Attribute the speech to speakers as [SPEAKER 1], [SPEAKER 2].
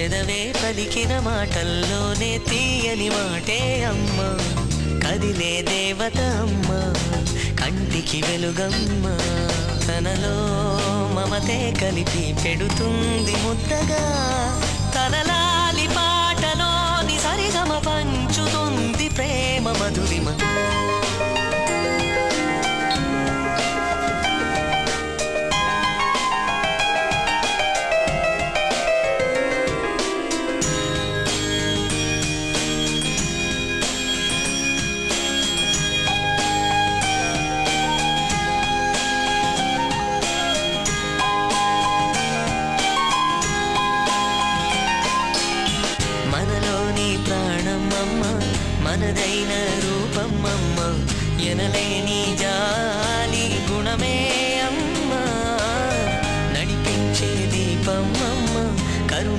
[SPEAKER 1] పెదవే పలికిన మాటల్లోనే తీయని మాటే అమ్మ, కదిలే దేవత అమ్మ, కంటికి వెలుగమ్మ, తనలో మమతే కలిపి పెడుతుంది ముద్దగా, తనలాలి పాటలోని సరిగమ పంచుతుంది ప్రేమ మధురిమ. మనలోని ప్రాణమమ్మ, మనదైన రూపమమ్మ, ఎనలేని జాలి గుణమే అమ్మ, నడిపించే దీపమమ్మ, కరుణ